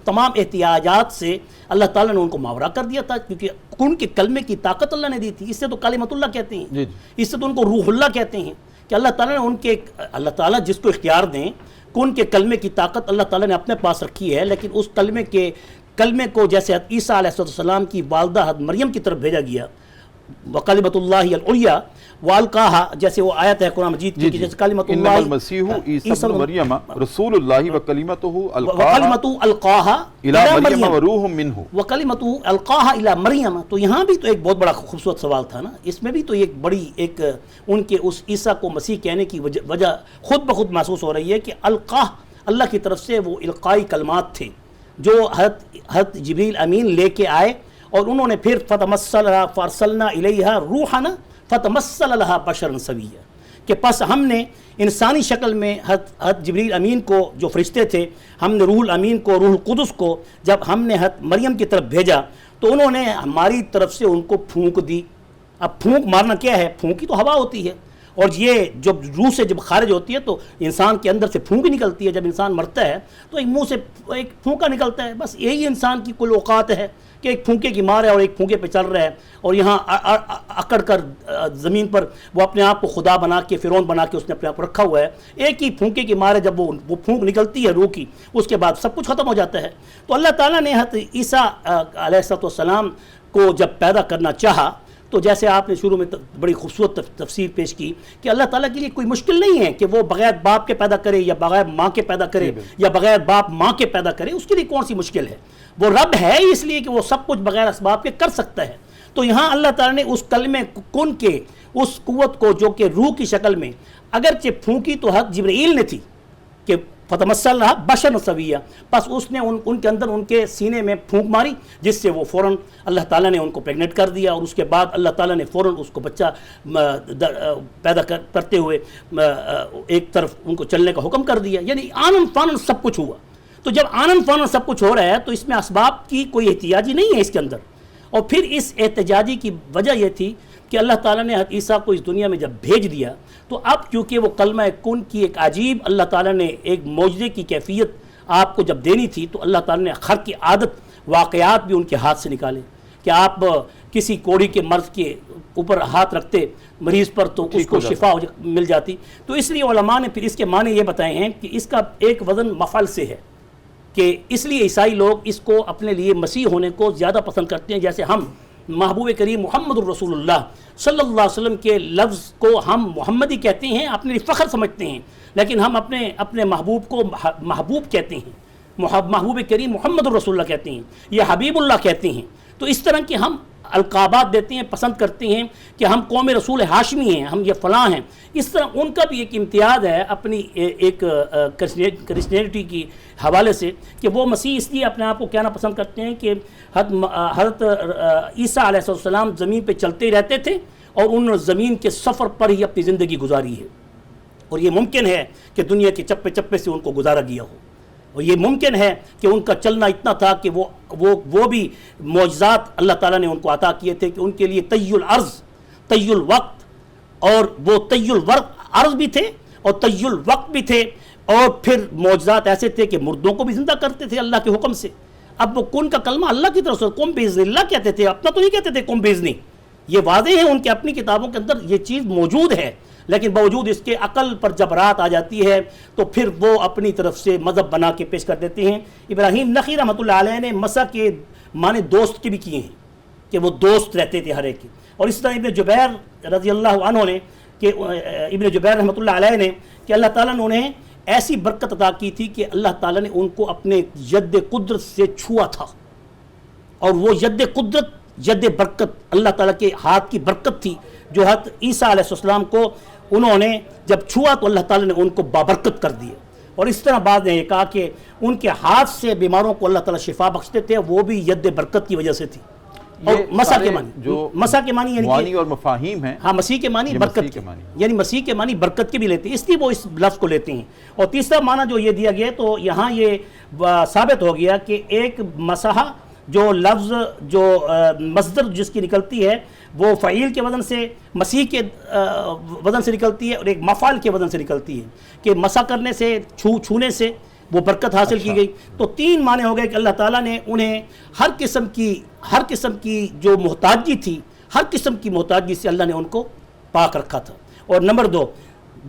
تمام احتیاجات سے اللہ تعالیٰ نے ان کو ماورا کر دیا تھا، کیونکہ ان کے کلمے کی طاقت اللہ نے دی تھی. اس سے تو کلمۃ اللہ کہتے ہیں، اس سے تو ان کو روح اللہ کہتے ہیں، کہ اللہ تعالیٰ نے ان کے اللہ تعالیٰ جس کو اختیار دیں کہ ان کے کلمے کی طاقت اللہ تعالیٰ نے اپنے پاس رکھی ہے، لیکن اس کلمے کو جیسے حضرت عیسیٰ علیہ السلام کی والدہ حضرت مریم کی طرف بھیجا گیا، وَكَلِمَةُ اللَّهِ الْعُلْيَا وَأَلْقَاهَا، جیسے وہ آیت ہے قرآن مجید کی، جیسے کلمۃ انما اللہ المسیح عیسی ابن مریم رسول اللہ وکلمتہ وَكَلِمَةُ أَلْقَاهَا الی مریم وروح منہ. وَكَلِمَةُ أَلْقَاهَا إِلَى مریم. تو یہاں بھی تو ایک بہت بڑا خوبصورت سوال تھا نا، اس میں بھی تو ایک بڑی ان کے اس عیسیٰ کو مسیح کہنے کی وجہ خود بخود محسوس ہو رہی ہے کہ القاہ اللہ کی طرف سے وہ القائی کلمات تھے جو حضرت جبریل امین لے کے آئے، اور انہوں نے پھر فتمثل فارسلنا الیہا روحنا فتمثل لہا بشرا سویا، کہ پس ہم نے انسانی شکل میں حضرت جبریل امین کو جو فرشتے تھے، ہم نے روح الامین کو، روح القدس کو جب ہم نے حضرت مریم کی طرف بھیجا تو انہوں نے ہماری طرف سے ان کو پھونک دی. اب پھونک مارنا کیا ہے؟ پھونکی تو ہوا ہوتی ہے، اور یہ جب روح سے جب خارج ہوتی ہے تو انسان کے اندر سے پھونک نکلتی ہے. جب انسان مرتا ہے تو ایک منہ سے ایک پھونکا نکلتا ہے. بس یہی انسان کی کل اوقات ہے کہ ایک پھونکے کی مار ہے اور ایک پھونکے پہ چل رہا ہے، اور یہاں اکڑ کر زمین پر وہ اپنے آپ کو خدا بنا کے، فرعون بنا کے اس نے اپنے آپ کو رکھا ہوا ہے. ایک ہی پھونکے کی مار ہے، جب وہ پھونک نکلتی ہے روح کی، اس کے بعد سب کچھ ختم ہو جاتا ہے. تو اللہ تعالیٰ نے حضرت عیسیٰ علیہ السلام کو جب پیدا کرنا چاہا تو جیسے آپ نے شروع میں بڑی خوبصورت تفسیر پیش کی کہ اللہ تعالیٰ کے لیے کوئی مشکل نہیں ہے کہ وہ بغیر باپ کے پیدا کرے یا بغیر ماں کے پیدا کرے یا بغیر باپ ماں کے پیدا کرے. اس کے لیے کون سی مشکل ہے؟ وہ رب ہے اس لیے کہ وہ سب کچھ بغیر اسباب کے کر سکتا ہے. تو یہاں اللہ تعالیٰ نے اس کلمے کن کے اس قوت کو جو کہ روح کی شکل میں اگرچہ پھونکی تو حضرت جبرائیل نے تھی کہ فتمثل لہا بشرا سویا، بس اس نے ان کے اندر ان کے سینے میں پھونک ماری، جس سے وہ فوراً اللہ تعالیٰ نے ان کو پریگنٹ کر دیا، اور اس کے بعد اللہ تعالیٰ نے فوراً اس کو بچہ پیدا کرتے ہوئے ایک طرف ان کو چلنے کا حکم کر دیا. یعنی آنن فانن سب کچھ ہوا. تو جب آنن فانن سب کچھ ہو رہا ہے تو اس میں اسباب کی کوئی احتیاجی نہیں ہے اس کے اندر. اور پھر اس احتجاجی کی وجہ یہ تھی کہ اللہ تعالیٰ نے حضرت عیسیٰ کو اس دنیا میں جب بھیج دیا تو اب کیونکہ وہ کلمہ کن کی ایک عجیب اللہ تعالیٰ نے ایک معجزے کی کیفیت آپ کو جب دینی تھی، تو اللہ تعالیٰ نے خر کی عادت واقعات بھی ان کے ہاتھ سے نکالے کہ آپ کسی کوڑی کے مرض کے اوپر ہاتھ رکھتے مریض پر تو اس کو شفا مل جاتی. تو اس لیے علماء نے پھر اس کے معنی یہ بتائے ہیں کہ اس کا ایک وزن مفعل سے ہے، کہ اس لیے عیسائی لوگ اس کو اپنے لیے مسیح ہونے کو زیادہ پسند کرتے ہیں. جیسے ہم محبوب کریم محمد الرسول اللہ صلی اللہ علیہ وسلم کے لفظ کو ہم محمدی کہتے ہیں، اپنے لیے فخر سمجھتے ہیں، لیکن ہم اپنے محبوب کو محبوب کہتے ہیں، محبوب کریم محمد الرسول اللہ کہتے ہیں، یہ حبیب اللہ کہتے ہیں. تو اس طرح کے ہم القابات دیتے ہیں، پسند کرتے ہیں کہ ہم قوم رسول ہاشمی ہیں، ہم یہ فلاں ہیں. اس طرح ان کا بھی ایک امتیاز ہے اپنی ایک کرسچینٹی کی حوالے سے کہ وہ مسیح اس لیے اپنے آپ کو کہنا پسند کرتے ہیں کہ حضرت عیسیٰ علیہ السلام زمین پہ چلتے رہتے تھے اور ان زمین کے سفر پر ہی اپنی زندگی گزاری ہے، اور یہ ممکن ہے کہ دنیا کے چپے چپے سے ان کو گزارا گیا ہو، اور یہ ممکن ہے کہ ان کا چلنا اتنا تھا کہ وہ بھی معجزات اللہ تعالیٰ نے ان کو عطا کیے تھے کہ ان کے لیے طی الارض، طی الوقت، اور وہ طی الارض بھی تھے اور طی الوقت بھی تھے، اور پھر معجزات ایسے تھے کہ مردوں کو بھی زندہ کرتے تھے اللہ کے حکم سے. اب وہ کن کا کلمہ اللہ کی طرف سے قم باذن اللہ کہتے تھے، اپنا تو نہیں کہتے تھے قم باذنی. یہ واضح ہے ان کے اپنی کتابوں کے اندر یہ چیز موجود ہے، لیکن باوجود اس کے عقل پر جب رات آ جاتی ہے تو پھر وہ اپنی طرف سے مذہب بنا کے پیش کر دیتے ہیں. ابراہیم نخعی رحمۃ اللہ علیہ نے مسیح کے معنی دوست کے بھی کیے ہیں کہ وہ دوست رہتے تھے ہر ایک کے. اور اس طرح ابن جبیر رضی اللہ عنہ نے کہ ابن جبیر رحمۃ اللہ علیہ نے کہ اللہ تعالیٰ نے انہیں ایسی برکت عطا کی تھی کہ اللہ تعالیٰ نے ان کو اپنے ید قدرت سے چھوا تھا، اور وہ ید قدرت، ید برکت اللہ تعالیٰ کے ہاتھ کی برکت تھی جو حضرت عیسیٰ علیہ السلام کو انہوں نے جب چھوا تو اللہ تعالیٰ نے ان کو بابرکت کر دیے۔ اور اس طرح بعض نے یہ کہا کہ ان کے ہاتھ سے بیماروں کو اللہ تعالیٰ شفا بخشتے تھے، وہ بھی ید برکت کی وجہ سے تھی۔ اور مسا کے معنی، جو مسا کے معنی یعنی اور مفاہیم ہیں، ہاں مسیح کے معنی برکت کے، یعنی مسیح کے معنی برکت کے بھی لیتے ہیں، اس لیے وہ اس لفظ کو لیتے ہیں۔ اور تیسرا معنی جو یہ دیا گیا تو یہاں یہ ثابت ہو گیا کہ ایک مسح جو لفظ جو مصدر جس کی نکلتی ہے وہ فعیل کے وزن سے، مسیح کے وزن سے نکلتی ہے، اور ایک مفعول کے وزن سے نکلتی ہے کہ مسح کرنے سے، چھونے سے وہ برکت حاصل کی گئی۔ تو تین معنی ہو گئے کہ اللہ تعالیٰ نے انہیں ہر قسم کی جو محتاجی تھی، ہر قسم کی محتاجی سے اللہ نے ان کو پاک رکھا تھا۔ اور نمبر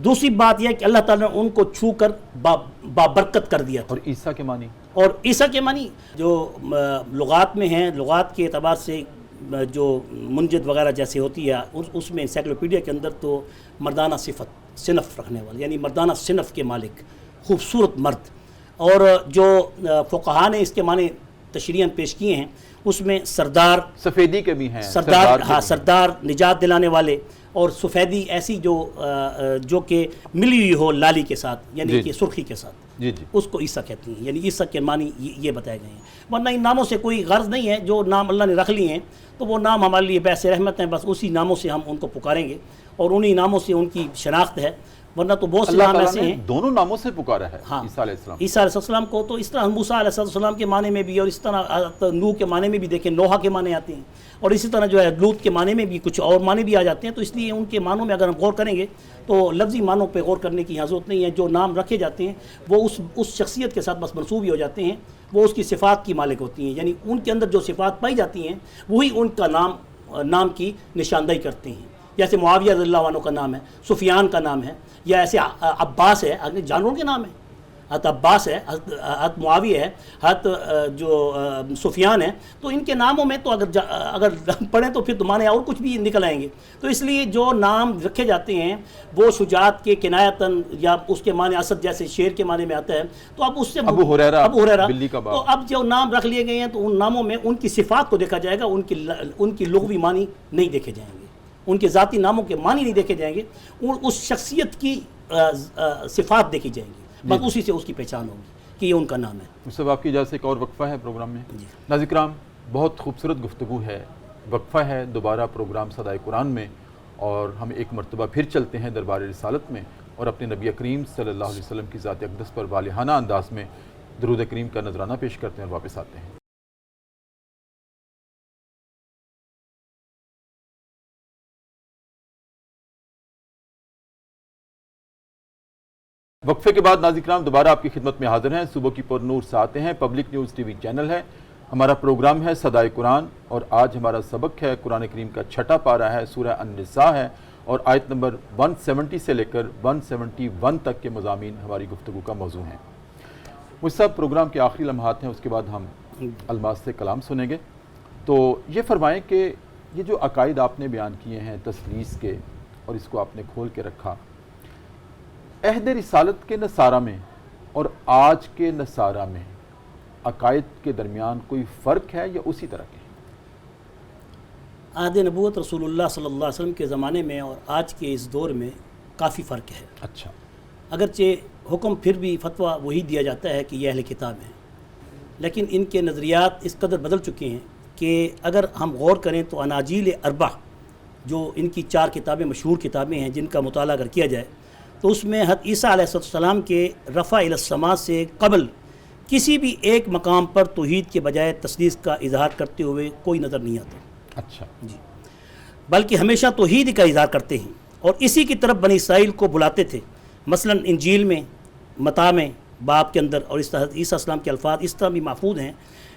دوسری بات یہ کہ اللہ تعالیٰ نے ان کو چھو کر بابرکت کر دیا تھا۔ اور عیسیٰ کے معنی، اور عیسیٰ کے معنی جو لغات میں ہیں، لغات کے اعتبار سے جو منجد وغیرہ جیسے ہوتی ہے، اس میں انسائکلوپیڈیا کے اندر تو مردانہ صنف رکھنے والے، یعنی مردانہ صنف کے مالک، خوبصورت مرد۔ اور جو فقہاء نے اس کے معنی تشریحاً پیش کیے ہیں اس میں سردار، سفیدی کے بھی ہیں، سردار نجات دلانے والے، اور سفیدی ایسی جو کہ ملی ہوئی ہو لالی کے ساتھ، یعنی کہ سرخی کے ساتھ، اس کو عیسیٰ کہتے ہیں، یعنی عیسیٰ کے معنی یہ بتائے گئے ہیں۔ ورنہ ان ناموں سے کوئی غرض نہیں ہے، جو نام اللہ نے رکھ لیے ہیں تو وہ نام ہمارے لیے باعث رحمت ہیں، بس اسی ناموں سے ہم ان کو پکاریں گے اور انہی ناموں سے ان کی شناخت ہے۔ ورنہ تو بہت سے نام ایسے ہیں، دونوں ناموں سے پکارا ہے عیسیٰ علیہ السلام کو، تو اس طرح موسیٰ علیہ السلام کے معنی میں بھی، اور اس طرح نوح کے معنی میں بھی دیکھیں نوحہ کے معنی آتے ہیں، اور اسی طرح جو ہے لوط کے معنی میں بھی کچھ اور معنی بھی آ جاتے ہیں۔ تو اس لیے ان کے معنوں میں اگر ہم غور کریں گے تو لفظی معنوں پہ غور کرنے کی ضرورت نہیں ہے۔ جو نام رکھے جاتے ہیں وہ اس شخصیت کے ساتھ بس منسوب ہی ہو جاتے ہیں، وہ اس کی صفات کی مالک ہوتی ہیں، یعنی ان کے اندر جو صفات پائی جاتی ہیں وہی ان کا نام کی نشاندہی کرتے ہیں۔ جیسے معاویہ رضی اللہ عنہ کا نام ہے، سفیان کا نام ہے، یا ایسے عباس ہے، جانوروں کے نام ہے، حضرت عباس ہے، حضرت معاویہ ہے، حضرت جو سفیان ہے، تو ان کے ناموں میں تو اگر پڑھیں تو پھر معنی اور کچھ بھی نکل آئیں گے۔ تو اس لیے جو نام رکھے جاتے ہیں وہ شجاعت کے کنایتاً، یا اس کے معنی اسد جیسے شیر کے معنی میں آتا ہے، تو اب اس سے ابو ہریرہ تو اب جو نام رکھ لیے گئے ہیں تو ان ناموں میں ان کی صفات کو دیکھا جائے گا، ان کی لغوی معنی نہیں دیکھے جائیں گے، ان کے ذاتی ناموں کے معنی نہیں دیکھے جائیں گے، اس شخصیت کی صفات دیکھی جائیں گی، بس اسی سے اس کی پہچان ہوگی کہ یہ ان کا نام ہے۔ مصطفیٰ آپ کی اجازت سے ایک اور وقفہ ہے پروگرام میں۔ ناظرین کرام، بہت خوبصورت گفتگو ہے، وقفہ ہے دوبارہ پروگرام صدائے قرآن میں، اور ہم ایک مرتبہ پھر چلتے ہیں دربار رسالت میں اور اپنے نبی کریم صلی اللہ علیہ وسلم کی ذات اقدس پر والہانہ انداز میں درود کریم کا نذرانہ پیش کرتے ہیں اور واپس آتے ہیں۔ وقفے کے بعد ناظرین کرام دوبارہ آپ کی خدمت میں حاضر ہیں۔ صبح کی پر نور سے آتے ہیں، پبلک نیوز ٹی وی چینل ہے، ہمارا پروگرام ہے صدائے قرآن، اور آج ہمارا سبق ہے قرآن کریم کا 6واں پارہ ہے، سورہ النساء ہے، اور آیت نمبر 170 سے لے کر 171 تک کے مضامین ہماری گفتگو کا موضوع ہیں۔ وہ سب پروگرام کے آخری لمحات ہیں، اس کے بعد ہم الماس سے کلام سنیں گے۔ تو یہ فرمائیں کہ یہ جو عقائد آپ نے بیان کیے ہیں تثلیث کے، اور اس کو آپ نے کھول کے رکھا، عہد رسالت کے نصارہ میں اور آج کے نصارہ میں عقائد کے درمیان کوئی فرق ہے یا اسی طرح کے؟ عہد نبوت رسول اللہ صلی اللہ علیہ وسلم کے زمانے میں اور آج کے اس دور میں کافی فرق ہے۔ اچھا، اگرچہ حکم پھر بھی فتویٰ وہی دیا جاتا ہے کہ یہ اہل کتاب ہیں، لیکن ان کے نظریات اس قدر بدل چکے ہیں کہ اگر ہم غور کریں تو اناجیل اربع جو ان کی 4 کتابیں مشہور کتابیں ہیں جن کا مطالعہ اگر کیا جائے تو اس میں حضرت عیسیٰ علیہ السلام کے رفع الی السماء سے قبل کسی بھی ایک مقام پر توحید کے بجائے تثلیث کا اظہار کرتے ہوئے کوئی نظر نہیں آتا۔ اچھا جی، بلکہ ہمیشہ توحید کا اظہار کرتے ہیں اور اسی کی طرف بنی اسرائیل کو بلاتے تھے۔ مثلا انجیل میں متی میں باب کے اندر اور اس طرح عیسیٰ السلام کے الفاظ اس طرح بھی محفوظ ہیں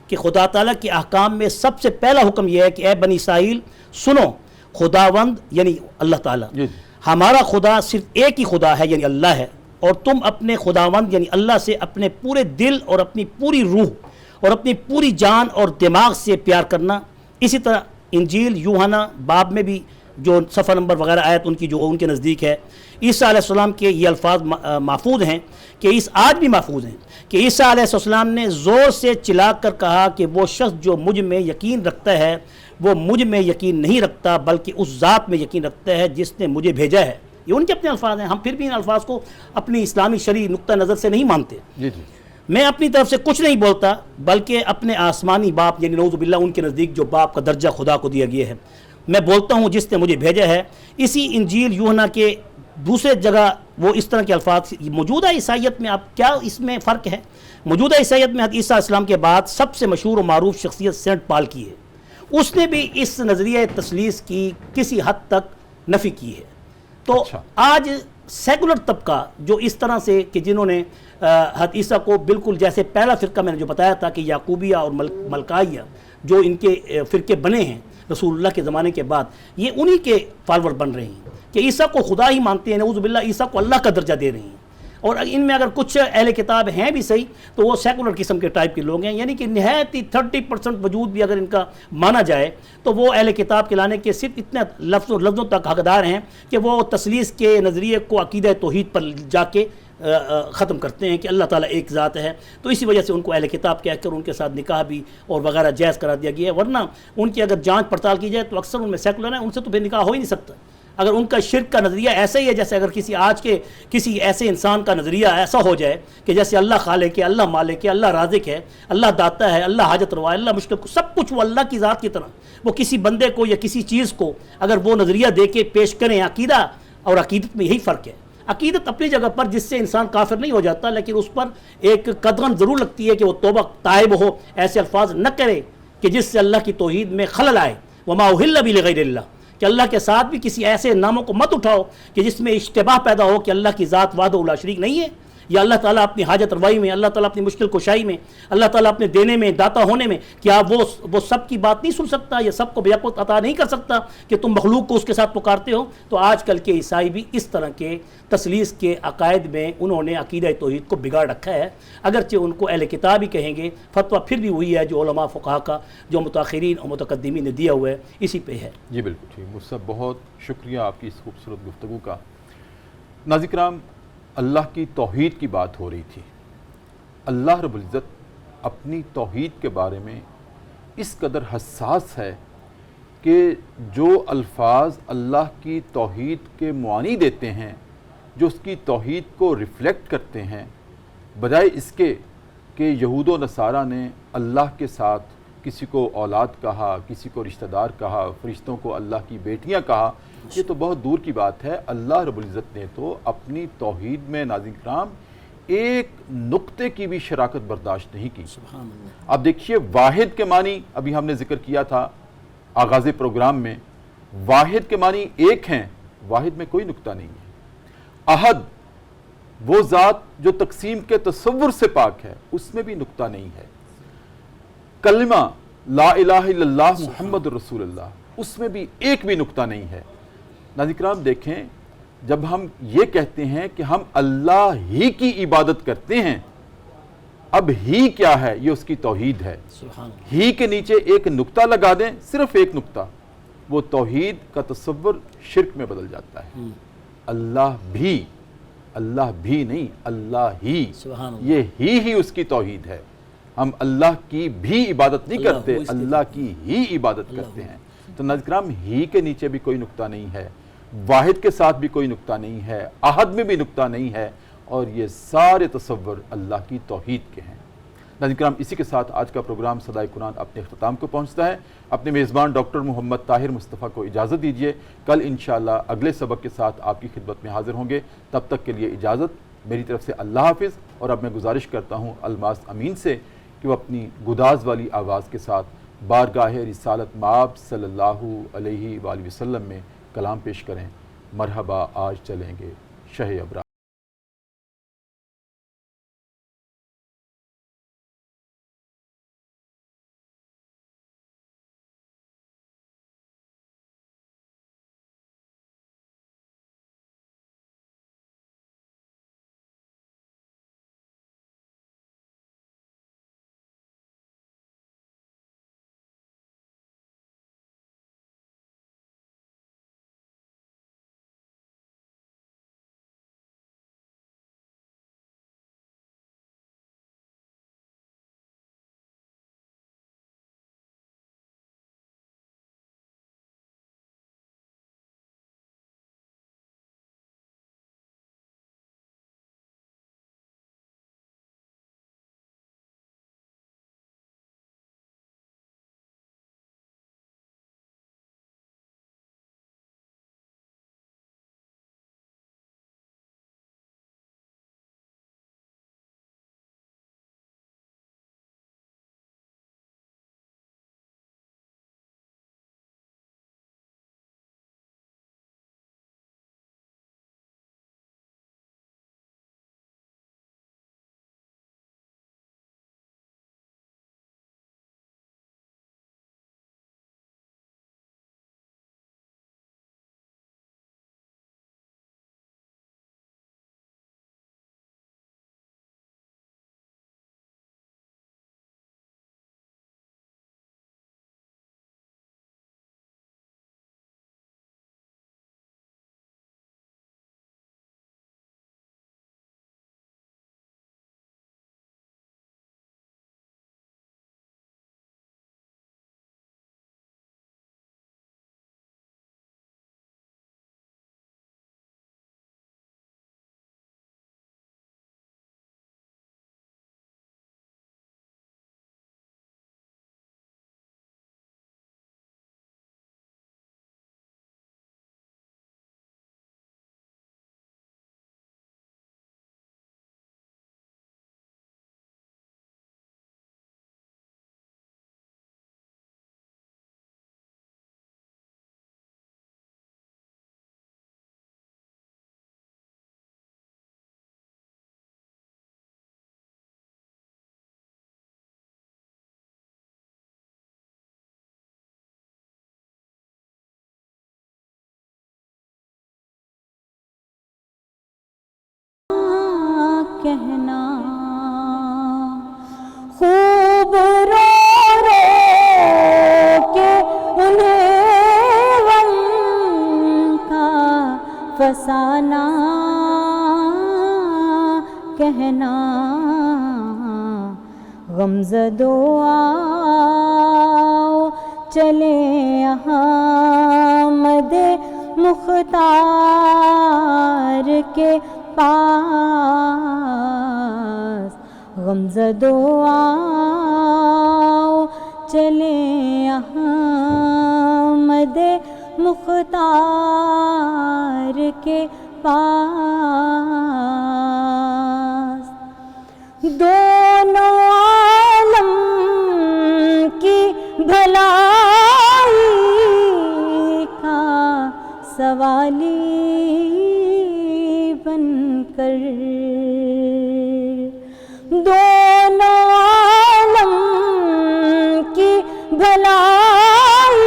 کہ خدا تعالیٰ کے احکام میں سب سے پہلا حکم یہ ہے کہ اے بنی اسرائیل سنو، خداوند یعنی اللہ تعالیٰ، ہمارا خدا صرف ایک ہی خدا ہے یعنی اللہ ہے، اور تم اپنے خداوند یعنی اللہ سے اپنے پورے دل اور اپنی پوری روح اور اپنی پوری جان اور دماغ سے پیار کرنا۔ اسی طرح انجیل یوحنا باب میں بھی جو صفحہ نمبر وغیرہ آیت ان کی جو ان کے نزدیک ہے، عیسیٰ علیہ السلام کے یہ الفاظ محفوظ ہیں کہ آج بھی محفوظ ہیں کہ عیسیٰ علیہ السلام نے زور سے چلا کر کہا کہ وہ شخص جو مجھ میں یقین رکھتا ہے وہ مجھ میں یقین نہیں رکھتا بلکہ اس ذات میں یقین رکھتا ہے جس نے مجھے بھیجا ہے۔ یہ ان کے اپنے الفاظ ہیں، ہم پھر بھی ان الفاظ کو اپنی اسلامی شرعی نقطہ نظر سے نہیں مانتے۔ جی جی میں اپنی طرف سے کچھ نہیں بولتا بلکہ اپنے آسمانی باپ یعنی نعوذ باللہ ان کے نزدیک جو باپ کا درجہ خدا کو دیا گیا ہے، میں بولتا ہوں جس نے مجھے بھیجا ہے۔ اسی انجیل یوحنا کے دوسرے جگہ وہ اس طرح کے الفاظ، موجودہ عیسائیت میں آپ کیا اس میں فرق ہے؟ موجودہ عیسائیت میں حضرت عیسیٰ علیہ السلام کے بعد سب سے مشہور و معروف شخصیت سینٹ پال کی ہے، اس نے بھی اس نظریہ تثلیث کی کسی حد تک نفی کی ہے۔ تو اچھا۔ آج سیکولر طبقہ جو اس طرح سے کہ جنہوں نے حضرت عیسیٰ کو بالکل جیسے پہلا فرقہ میں نے جو بتایا تھا کہ یعقوبیہ اور ملکائیہ جو ان کے فرقے بنے ہیں رسول اللہ کے زمانے کے بعد، یہ انہی کے فالور بن رہے ہیں کہ عیسیٰ کو خدا ہی مانتے ہیں، نعوذ باللہ عیسیٰ کو اللہ کا درجہ دے رہے ہیں۔ اور ان میں اگر کچھ اہل کتاب ہیں بھی صحیح تو وہ سیکولر قسم کے ٹائپ کے لوگ ہیں، یعنی کہ نہایت ہی 30% وجود بھی اگر ان کا مانا جائے تو وہ اہل کتاب کے لانے کے صرف اتنے لفظوں تک حقدار ہیں کہ وہ تثلیث کے نظریے کو عقیدہ توحید پر جا کے ختم کرتے ہیں کہ اللہ تعالیٰ ایک ذات ہے، تو اسی وجہ سے ان کو اہل کتاب کہہ کر ان کے ساتھ نکاح بھی اور وغیرہ جائز کرا دیا گیا ہے۔ ورنہ ان کی اگر جانچ پڑتال کی جائے تو اکثر ان میں سیکولر ہیں، ان سے تو پھر نکاح ہو ہی نہیں سکتا۔ اگر ان کا شرک کا نظریہ ایسا ہی ہے جیسے اگر کسی ایسے انسان کا نظریہ ایسا ہو جائے کہ جیسے اللہ خالق ہے، اللہ مالک ہے، اللہ رازق ہے، اللہ داتا ہے، اللہ حاجت روا ہے، اللہ مشکل کو، سب کچھ وہ اللہ کی ذات کی طرح وہ کسی بندے کو یا کسی چیز کو اگر وہ نظریہ دے کے پیش کریں، عقیدہ اور عقیدت میں یہی فرق ہے۔ عقیدت اپنی جگہ پر جس سے انسان کافر نہیں ہو جاتا، لیکن اس پر ایک قدغن ضرور لگتی ہے کہ وہ توبہ تائب ہو، ایسے الفاظ نہ کرے کہ جس سے اللہ کی توحید میں خلل آئے۔ وما اہل به لغیر اللہ، کہ اللہ کے ساتھ بھی کسی ایسے ناموں کو مت اٹھاؤ کہ جس میں اشتباہ پیدا ہو کہ اللہ کی ذات وحدہ لا شریک نہیں ہے، یا اللہ تعالیٰ اپنی حاجت روائی میں، اللہ تعالیٰ اپنی مشکل کشائی میں، اللہ تعالیٰ اپنے دینے میں، داتا ہونے میں، کیا وہ سب کی بات نہیں سن سکتا، یا سب کو بیک وقت عطا نہیں کر سکتا کہ تم مخلوق کو اس کے ساتھ پکارتے ہو؟ تو آج کل کے عیسائی بھی اس طرح کے تثلیث کے عقائد میں انہوں نے عقیدہ توحید کو بگاڑ رکھا ہے، اگرچہ ان کو اہل کتاب ہی کہیں گے، فتویٰ پھر بھی وہی ہے جو علماء فقہا کا جو متاخرین اور متقدمین نے دیا ہوا ہے، اسی پہ ہے۔ جی بالکل ٹھیک، مجھ سے بہت شکریہ آپ کی اس خوبصورت گفتگو کا۔ ناظرین کرام، اللہ کی توحید کی بات ہو رہی تھی۔ اللہ رب العزت اپنی توحید کے بارے میں اس قدر حساس ہے کہ جو الفاظ اللہ کی توحید کے معانی دیتے ہیں، جو اس کی توحید کو ریفلیکٹ کرتے ہیں، بجائے اس کے کہ یہود و نصارہ نے اللہ کے ساتھ کسی کو اولاد کہا، کسی کو رشتہ دار کہا، فرشتوں کو اللہ کی بیٹیاں کہا، یہ تو بہت دور کی بات ہے۔ اللہ رب العزت نے تو اپنی توحید میں ناظرین کرام ایک نقطے کی بھی شراکت برداشت نہیں کی۔ سبحان اللہ۔ آپ دیکھیے، واحد کے معنی ابھی ہم نے ذکر کیا تھا آغاز پروگرام میں، واحد کے معنی ایک ہیں، واحد میں کوئی نقطہ نہیں ہے۔ احد، وہ ذات جو تقسیم کے تصور سے پاک ہے، اس میں بھی نقطہ نہیں ہے۔ کلمہ لا الہ الا اللہ محمد رسول اللہ، اس میں بھی ایک بھی نقطہ نہیں ہے۔ ناظرین کرام دیکھیں، جب ہم یہ کہتے ہیں کہ ہم اللہ ہی کی عبادت کرتے ہیں، اب ہی کیا ہے؟ یہ اس کی توحید ہے۔ سبحان اللہ۔ ہی کے نیچے ایک نقطہ لگا دیں، صرف ایک نقطہ، وہ توحید کا تصور شرک میں بدل جاتا ہے۔ اللہ بھی نہیں، اللہ ہی، سبحان اللہ۔ یہ ہی اس کی توحید ہے۔ ہم اللہ کی بھی عبادت نہیں اللہ کرتے، وہ اس کی اللہ کی ہی عبادت کرتے ہیں۔ تو ناظرین کرام، ہی کے نیچے بھی کوئی نقطہ نہیں ہے، واحد کے ساتھ بھی کوئی نقطہ نہیں ہے، احد میں بھی نقطہ نہیں ہے، اور یہ سارے تصور اللہ کی توحید کے ہیں۔ ناظرین کرام، اسی کے ساتھ آج کا پروگرام صدائے قرآن اپنے اختتام کو پہنچتا ہے۔ اپنے میزبان ڈاکٹر محمد طاہر مصطفیٰ کو اجازت دیجیے، کل انشاءاللہ اگلے سبق کے ساتھ آپ کی خدمت میں حاضر ہوں گے۔ تب تک کے لیے اجازت، میری طرف سے اللہ حافظ۔ اور اب میں گزارش کرتا ہوں الماس امین سے کہ وہ اپنی گداز والی آواز کے ساتھ بارگاہ رسالت مآب صلی اللہ علیہ وآلہ وسلم میں کلام پیش کریں۔ مرحبا آج چلیں گے شہ ابرار۔ کہنا، خوب رو رو کے انہیں غم کا فسانہ کہنا، غمزدو آؤ چلے احمد مختار کے پاس، غمزدو آؤ چلے احمد مختار کے پاس، دونوں عالم کی بھلائی کا سوالی بن کر، دونوں عالم کی بھلائی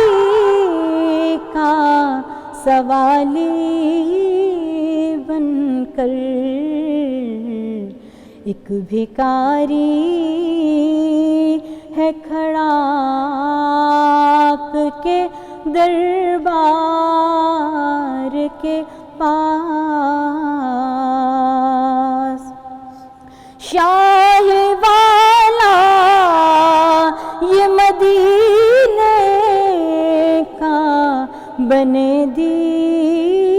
کا سوالی بن کر، ایک بھکاری ہے کھڑا آپ کے دربار کے پاس، شاہ والا یہ مدینے کا بنے دیوانہ،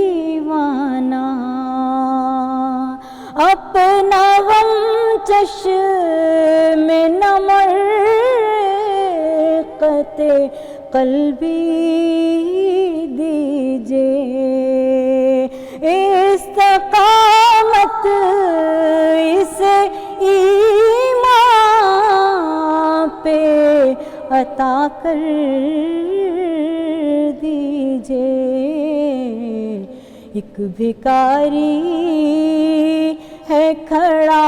اپنا غم چشم نمرقت قلبی دیجئے، استقامت اس ایمان پہ عطا کر دیجئے، ایک بھکاری ہے کھڑا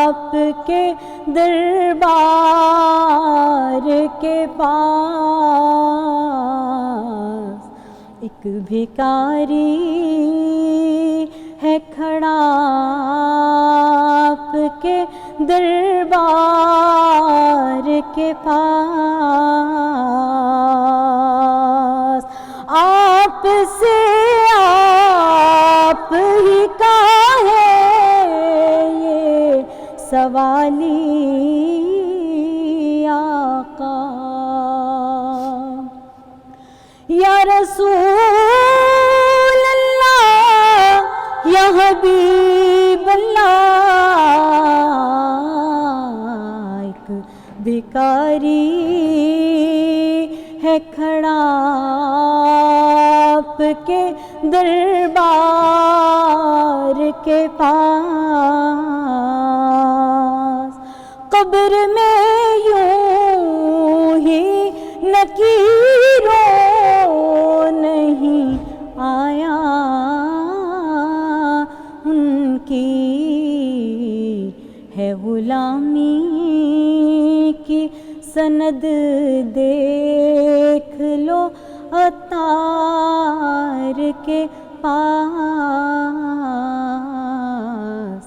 آپ کے دربار کے پاس، ایک بھکاری ہے کھڑا آپ کے دربار کے پاس، آپ سے آپ ہی کا ہے یہ سوالی آقا، یا رسول اللہ یا حبیب اللہ، ایک بھکاری ہے کھڑا آپ کے دربار کے پاس، قبر میں یوں ہی نکیروں نہیں آیا، ان کی ہے غلامی کی سند دیکھ لو عطار کے پاس،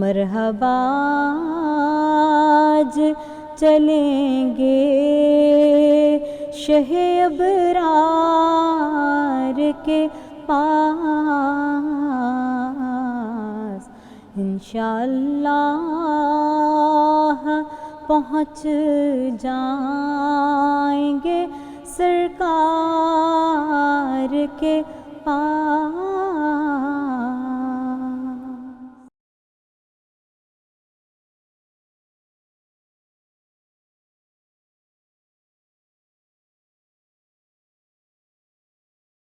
مرحبا آج چلیں گے شہ ابرار کے پاس، انشاءاللہ پہنچ جائیں گے سرکار کے پاس۔